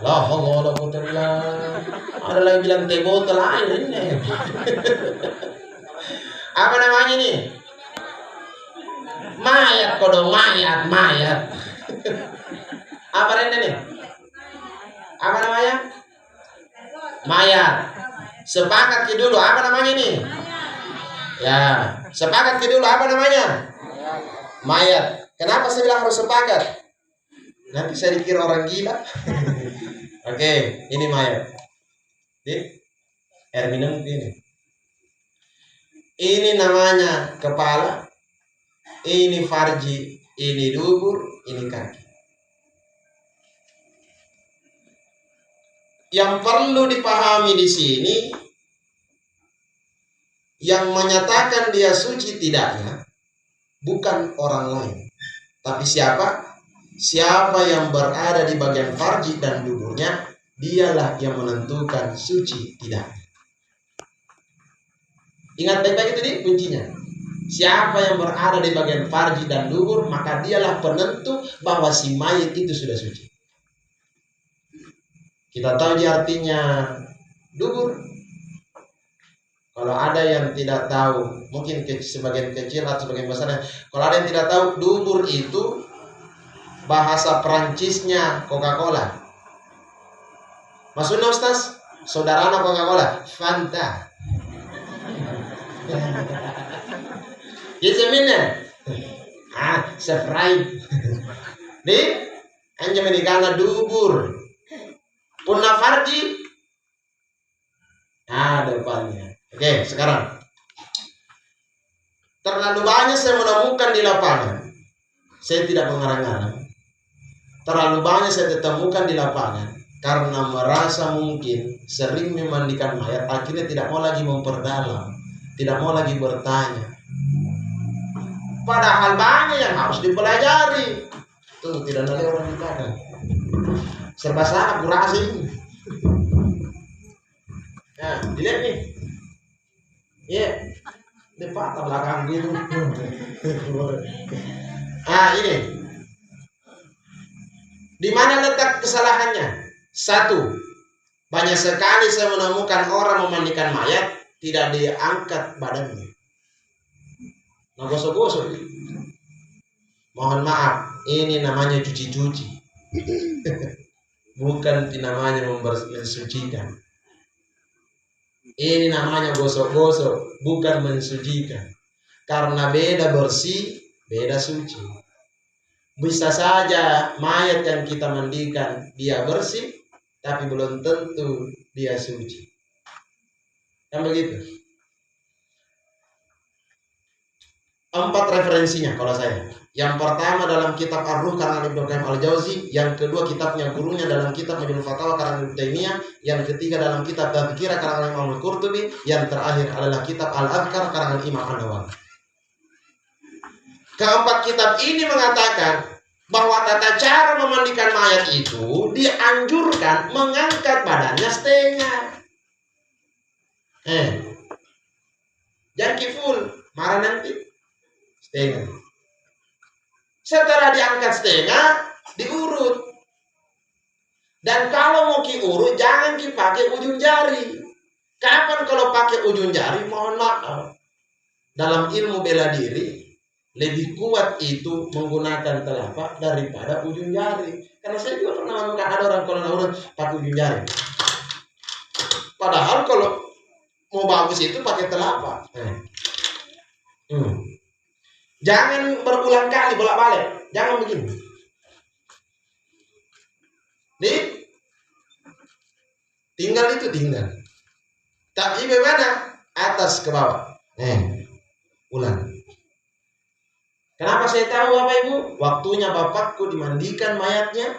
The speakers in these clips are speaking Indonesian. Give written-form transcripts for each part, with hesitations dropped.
lah Allah Allah, ada lagi bilang teh botol air ini. Apa namanya nih? Mayat kodong, mayat. Apa ini nih? Apa namanya? Mayat. Sepakat ke dulu, apa namanya nih? Ya, sepakat ke dulu, apa namanya? Mayat. Kenapa saya bilang harus sepakat? Nanti saya dikira orang gila. Oke, ini mayat. Air minum ini. Ini namanya kepala, ini farji, ini dubur, ini kaki. Yang perlu dipahami di sini, yang menyatakan dia suci tidaknya bukan orang lain, tapi siapa? Siapa yang berada di bagian farji dan duburnya, dialah yang menentukan suci tidaknya. Ingat baik-baik itu nih kuncinya. Siapa yang berada di bagian farji dan dubur, maka dialah penentu bahwa si mayit itu sudah suci. Kita tahu dia artinya dubur. Kalau ada yang tidak tahu, mungkin sebagian kecil atau sebagian besar, kalau ada yang tidak tahu, dubur itu bahasa Perancisnya Coca-Cola. Maksudnya Ustaz, saudara anak Coca-Cola, Fanta. Yesemina, Sprite. Nih, anjam ini karena dubur. Punna farji. Depannya. Oke, sekarang. Terlalu banyak saya menemukan di lapangan. Saya tidak mengarang-arang. Terlalu banyak saya temukan di lapangan karena merasa mungkin sering memandikan mayat, akhirnya tidak mau lagi memperdalam, tidak mau lagi bertanya. Padahal banyak yang harus dipelajari. Tuh, tidak ada orang di belakang. Serba salah kurasi ini. Nah, dilihat nih. Iya. Ini patah belakang gitu. Ini. Di mana letak kesalahannya? Satu, banyak sekali saya menemukan orang memandikan mayat tidak diangkat badannya. Nah, gosok-gosok. Mohon maaf, ini namanya cuci-cuci. Bukan namanya mensucikan. Ini namanya gosok-gosok, bukan mensucikan. Karena beda bersih, beda suci. Bisa saja mayat yang kita mandikan dia bersih, tapi belum tentu dia suci. Kan begitu? 4 referensinya kalau saya. Yang pertama dalam kitab Ar-Ruh karangan Ibnu Qayyim Al-Jauzi, yang kedua kitabnya gurunya dalam kitab Majmu'ul Fatawa karangan Ibnu Taimiyah, yang ketiga dalam kitab Tadhkirah karangan Imam Al-Qurtubi, yang terakhir adalah kitab Al-Adhkar karangan Imam An-Nawawi. Keempat kitab ini mengatakan bahwa tata cara memandikan mayat itu dianjurkan mengangkat badannya setengah. Jangan full, marah nanti. Setengah. Setelah diangkat setengah, diurut. Dan kalau mau diurut, jangan dipakai ujung jari. Kapan kalau pakai ujung jari? Mohon maaf. Dalam ilmu bela diri, lebih kuat itu menggunakan telapak daripada ujung jari. Karena saya juga pernah menemukan ada orang kalau urut pakai ujung jari. Padahal kalau mau bagus itu pakai telapak. Jangan berulang kali bolak-balik. Jangan begini. Tinggal itu tinggal. Tapi bagaimana? Atas ke bawah. Ulang. Kenapa saya tahu Bapak Ibu? Waktunya bapakku dimandikan mayatnya.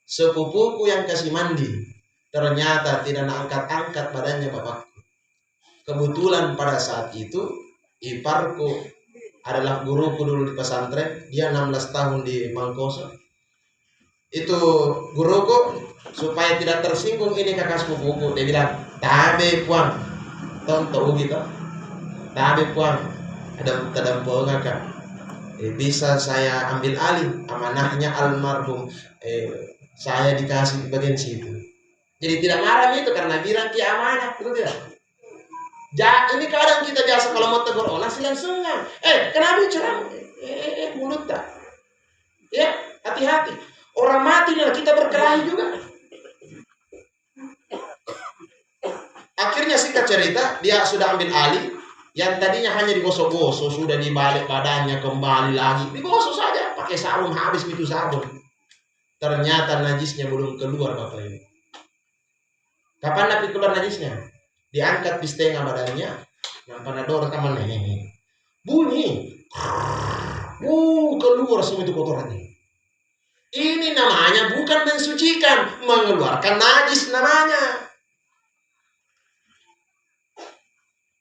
Sepupuku yang kasih mandi. Ternyata tidak angkat-angkat badannya bapakku. Kebetulan pada saat itu iparku adalah guruku dulu di pesantren. Dia 16 tahun di Mangkoso. Itu guruku supaya tidak tersinggung ini kakak sepupuku. Dia bilang, "Tabe puang." Tahu gitu. "Tabe puang. Ada bisa saya ambil alih amanahnya almarhum Saya dikasih di bagian situ. Jadi tidak marah itu karena bilang ki amanah, betul tidak? Ini kadang kita biasa kalau mau tegur orang langsung kenapa bicara? Mulut tak? Ya, hati-hati. Orang mati lah kita berkelahi juga. Akhirnya singkat cerita, dia sudah ambil alih. Yang tadinya hanya digosok-gosok, sudah dibalik badannya kembali lagi. Digosok saja, pakai sabun, habis itu sabun. Ternyata najisnya belum keluar Bapak Ibu. Kapan nanti keluar najisnya? Diangkat di setengah badannya, panador kaman bunyi. Keluar semua itu kotorannya. Ini namanya bukan mensucikan, mengeluarkan najis namanya.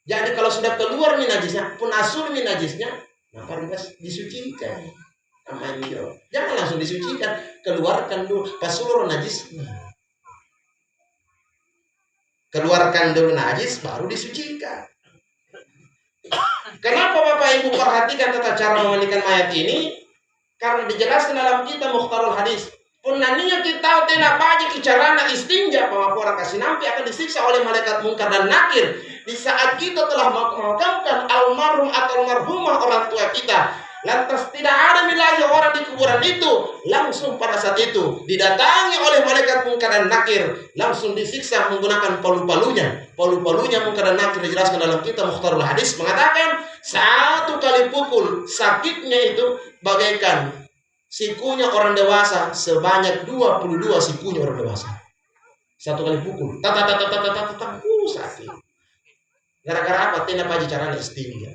Jadi kalau sudah keluar najisnya, pun asul najisnya, maka harus disucikan. Jangan langsung disucikan, keluarkan dulu pas seluruh najis. Keluarkan dulu najis, baru disucikan. Kenapa Bapak Ibu perhatikan tata cara memandikan mayat ini? Karena dijelaskan dalam kitab Mukhtarul Hadis. Pun nantinya kita tidak baca carana istinja, bahwa orang kasih nampi akan disiksa oleh malaikat mungkar dan nakir. Di saat kita telah memakamkan almarhum atau almarhumah orang tua kita, lantas tidak ada lagi orang di kuburan itu, langsung pada saat itu didatangi oleh malaikat mungkar dan nakir, langsung disiksa menggunakan palu-palunya. Palu-palunya mungkar dan nakir dijelaskan dalam kitab Mukhtarul Hadis mengatakan 1 kali pukul sakitnya itu bagaikan sikunya orang dewasa sebanyak 22 sikunya orang dewasa. 1 kali pukul, sakit. Gara-gara apa? Tidak baca caranya istinja.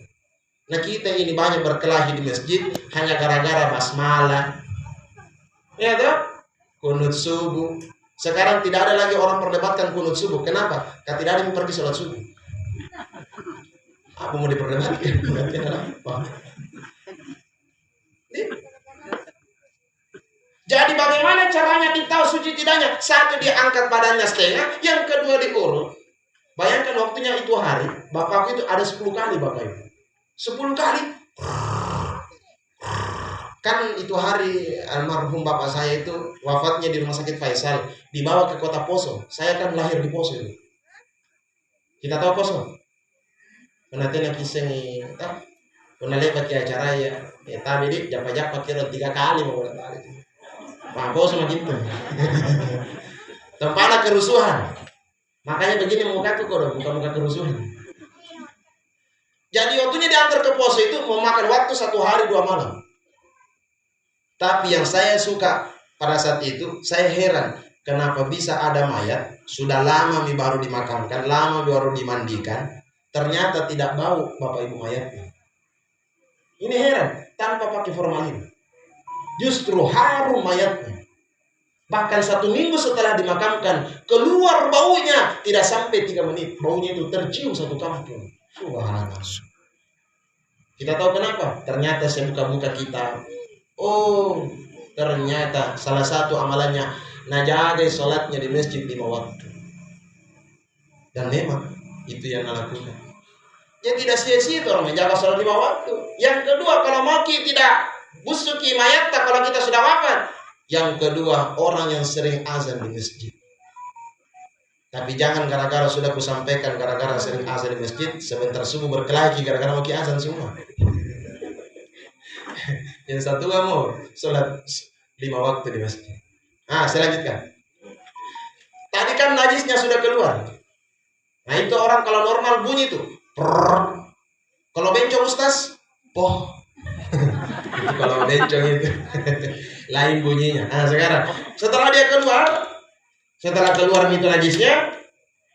Nah kita ini banyak berkelahi di masjid hanya gara-gara basmalah. Ya toh? Kunut subuh. Sekarang tidak ada lagi orang perdebatkan kunut subuh. Kenapa? Karena tidak ada yang pergi sholat subuh. Apa mau diperdebatkan? Jadi bagaimana caranya ditahu suci tidaknya? 1 dia angkat badannya setengah, yang kedua diurut. Bayangkan waktunya itu hari, bapakku itu ada 10 kali Bapak Ibu. 10 kali. Kan itu hari almarhum bapak saya itu wafatnya di rumah sakit Faisal, dibawa ke kota Poso. Saya kan lahir di Poso itu. Kita tahu Poso? Pernah tanya kisah nih, pernah lihat pakai acara ya. Tapi di japa-japa kira 3 kali mau balik. Pak Poso begitu. Tempatnya kerusuhan. Makanya begini muka tuh kok, muka kerusuhan. Jadi waktunya diantar ke Poso itu memakan waktu 1 hari 2 malam. Tapi yang saya suka pada saat itu, saya heran kenapa bisa ada mayat sudah lama baru dimakamkan, lama baru dimandikan, ternyata tidak bau Bapak Ibu mayatnya. Ini heran, tanpa pakai formalin. Justru harum mayatnya. Bahkan 1 minggu setelah dimakamkan, keluar baunya tidak sampai 3 menit. Baunya itu tercium 1 kampung. Subhanallah. Kita tahu kenapa? Ternyata saya buka-buka kitab. Oh, ternyata salah satu amalannya najaga sholatnya di masjid 5 waktu. Dan memang itu yang lakukan. Ya tidak sia-sia itu orang menjaga sholat 5 waktu. Yang kedua, kalau mau tidak busuki mayat kalau kita sudah wafat. Yang kedua, orang yang sering azan di masjid. Tapi jangan gara-gara sudah kusampaikan gara-gara sering azan di masjid, sebentar subuh berkelahi gara-gara mau azan semua. Yang satu gak mau sholat 5 waktu di masjid. Saya lanjutkan. Tadi kan najisnya sudah keluar. Nah itu orang kalau normal bunyi tuh. Kalau bencong Ustaz, poh. Itu kalau bencong itu lain bunyinya. Sekarang setelah dia keluar itu najisnya,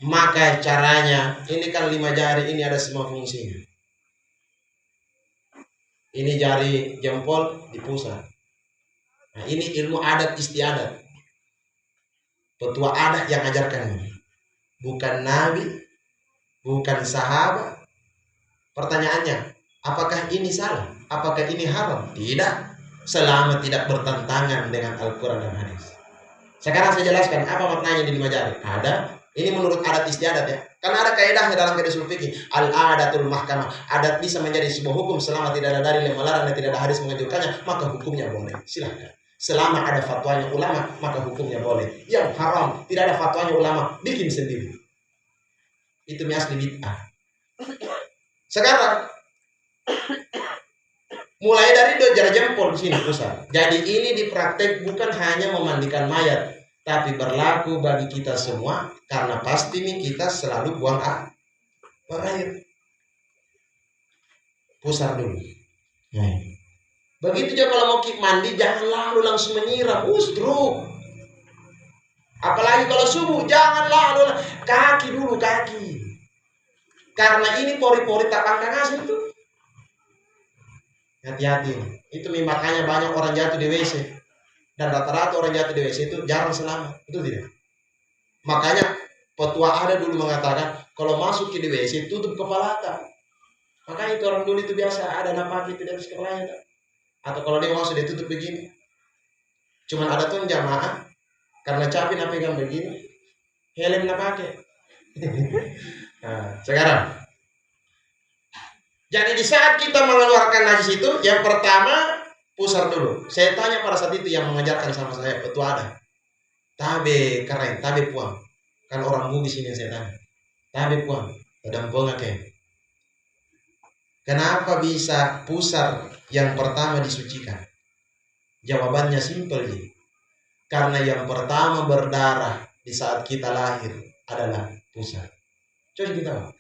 maka caranya ini kan 5 jari ini ada semua fungsinya. Ini jari jempol di pusat. Nah, ini ilmu adat istiadat. Petua adat yang ajarkan ini. Bukan nabi, bukan sahabat. Pertanyaannya, apakah ini salah? Apakah ini haram? Tidak. Selama tidak bertentangan dengan Al-Quran dan hadis. Sekarang saya jelaskan apa maknanya di 5 jari. Ada. Ini menurut adat istiadat ya. Karena ada kaidahnya dalam kaidah usul fikih. Al-adatul mahkamah. Adat bisa menjadi sebuah hukum selama tidak ada dalil yang melarang dan tidak ada hadis menganjurkannya, maka hukumnya boleh. Silakan. Selama ada fatwanya ulama, maka hukumnya boleh. Yang haram, tidak ada fatwanya ulama, bikin sendiri. Itu asli bid'ah. Sekarang mulai dari jari jempol di sini pusat. Jadi ini dipraktek bukan hanya memandikan mayat, tapi berlaku bagi kita semua, karena pasti nih kita selalu buang air. Pusar dulu. Begitu juga kalau mau mandi, jangan lalu langsung menyiram, stroke. Apalagi kalau subuh, jangan lalu kaki dulu, kaki. Karena ini pori-pori tak pangkang asli itu. Hati-hati. Itu makanya banyak orang jatuh di WC. Dan rata-rata orang jatuh di WC itu jarang selamat. Itu tidak. Makanya petua ada dulu mengatakan, kalau masuk ke di WC tutup kepala tak. Makanya itu orang dulu itu biasa ada napak itu dari kepalanya. Atau kalau dia masuk dia tutup begini. Cuman ada tuh jamaah karena capek nak pegang begini, helm nak pakai. Nah, sekarang, jadi di saat kita mengeluarkan najis itu, yang pertama pusar dulu. Saya tanya pada saat itu yang mengajarkan sama saya, betul ada. Tabe keren, tabe puang. Kan orang Bugis ini yang saya tanya. Tabe puang, dan puang kayak. Kenapa bisa pusar yang pertama disucikan? Jawabannya simpel nih. Karena yang pertama berdarah di saat kita lahir adalah pusar. Coba kita tahu.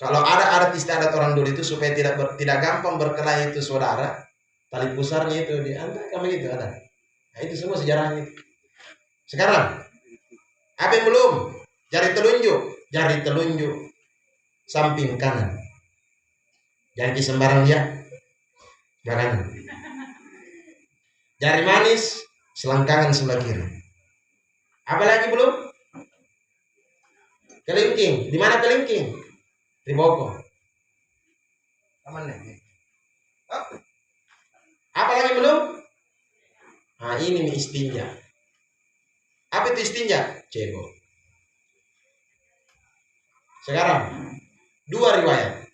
Kalau ada adat istiadat orang dulu itu supaya tidak gampang berkelahi itu saudara, tali pusarnya itu diangkat begitu ada. Nah, itu semua sejarahnya. Sekarang, apa yang belum? Jari telunjuk samping kanan. Jangan sembarang dia. Jangan. Jari manis selangkangan sebelah kiri. Apalagi belum? Kelingking. Di mana kelingking? Di bokong. Apalagi belum? Nah, ini istinja. Apa itu istinja? Cebok. Sekarang, dua riwayat.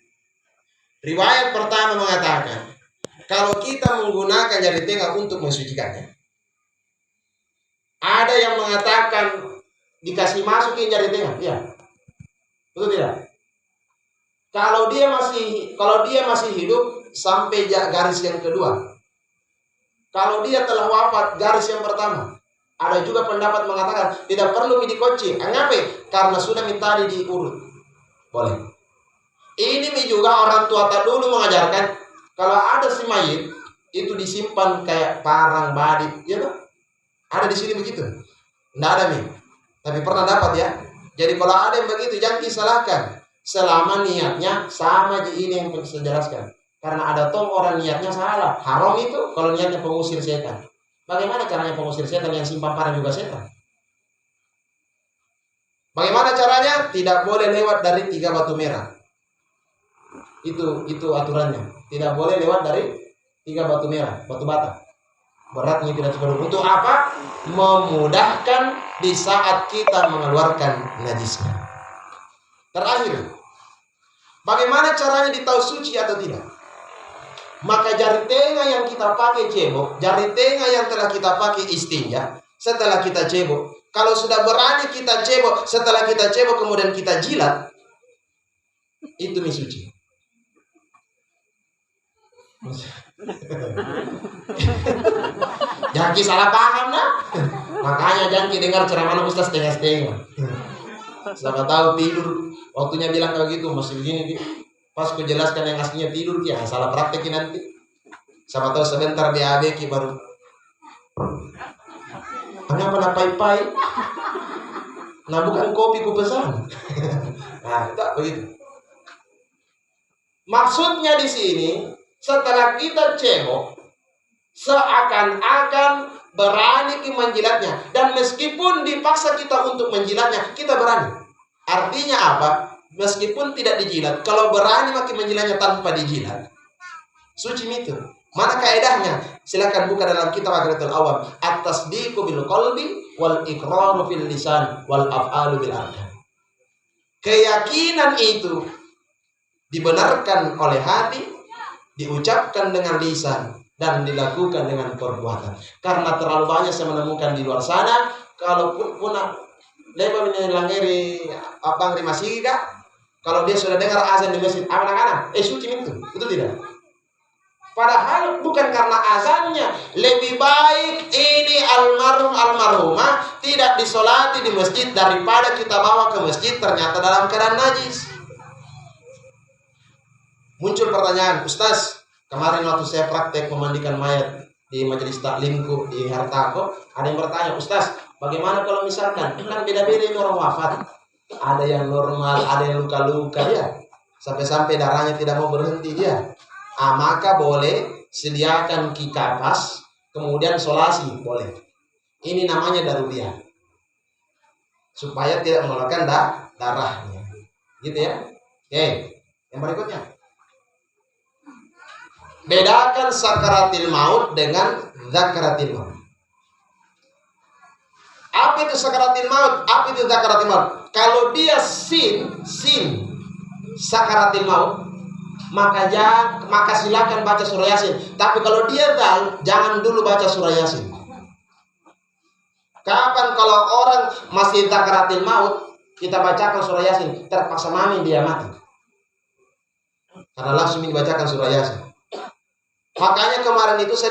Riwayat pertama mengatakan, kalau kita menggunakan jari tengah untuk mensucikannya, ada yang mengatakan dikasih masukin jari tengah, ya, betul tidak? Kalau dia masih hidup sampai garis yang kedua. Kalau dia telah wafat, garis yang pertama. Ada juga pendapat mengatakan tidak perlu dikoci. Kenapa? Karena sudah minta diurut. Boleh. Ini juga orang tua dulu mengajarkan, kalau ada si mayit itu disimpan kayak parang badit, ya kan? Ada di sini begitu. Tidak ada nih. Tapi pernah dapat ya. Jadi kalau ada yang begitu jangan disalahkan. Selama niatnya sama aja ini yang saya jelaskan. Karena ada orang niatnya salah. Haram itu kalau niatnya pengusir setan. Bagaimana caranya pengusir setan yang simpan parang juga setan? Bagaimana caranya? Tidak boleh lewat dari 3 batu merah. Itu aturannya. Tidak boleh lewat dari 3 batu merah, batu bata. Beratnya tidak seperti untuk apa? Memudahkan di saat kita mengeluarkan najisnya. Terakhir, bagaimana caranya ditahu suci atau tidak? Maka jari tengah yang kita pakai cebok, jari tengah yang telah kita pakai istinja, setelah kita cebok, kalau sudah berani kita cebok, setelah kita cebok kemudian kita jilat, itu suci. Jangan salah paham nah. Makanya jangan dengar ceramah Ustaz setengah-setengah. Siapa tahu tidur waktunya bilang kayak gitu masih begini. Pas ku jelaskan yang aslinya tidur ya salah praktekin nanti. Siapa tahu sebentar BAB baru. Kenapa nak pai-pai? Nah bukan kopi ku pesan. Nah tak begitu. Maksudnya di sini setelah kita cebok, seakan-akan berani menjilatnya. Dan meskipun dipaksa kita untuk menjilatnya, kita berani. Artinya apa? Meskipun tidak dijilat, kalau berani makin menjilatnya tanpa dijilat, suci itu. Mana kaedahnya? Silakan buka dalam kitab Aqratul Awam. At-tasdiqu bil qalbi wal iqraru fil lisan wal af'alu bil arkan. Keyakinan itu dibenarkan oleh hati, diucapkan dengan lisan, dan dilakukan dengan perbuatan. Karena terlalu banyak saya menemukan di luar sana, kalaupun punah lepa menelangeri abang masih kak, kalau dia sudah dengar azan di masjid, anak-anak, suci itu, betul tidak? Padahal bukan karena azannya, lebih baik ini almarhumah tidak disolati di masjid daripada kita bawa ke masjid ternyata dalam keadaan najis. Muncul pertanyaan, Ustaz, kemarin waktu saya praktek memandikan mayat di majelis taklimku di Hartako, ada yang bertanya, Ustaz, bagaimana kalau misalkan kan beda-beda ini orang wafat, ada yang normal, ada yang luka-luka ya, sampai-sampai darahnya tidak mau berhenti dia. Maka boleh sediakan kapas, kemudian solasi boleh. Ini namanya daruriyah, supaya tidak mengeluarkan darahnya, gitu ya. Oke, yang berikutnya, bedakan sakaratil maut dengan zakaratil maut. Apa itu sakaratil maut? Apa itu zakaratil maut? Kalau dia sin sakaratil maut, maka silakan baca surah Yasin. Tapi kalau dia dal, jangan dulu baca surah Yasin. Kapan kalau orang masih zakaratil maut, kita bacakan surah Yasin, terpaksa mami dia mati. Karena langsung dibacakan surah Yasin. Makanya kemarin itu saya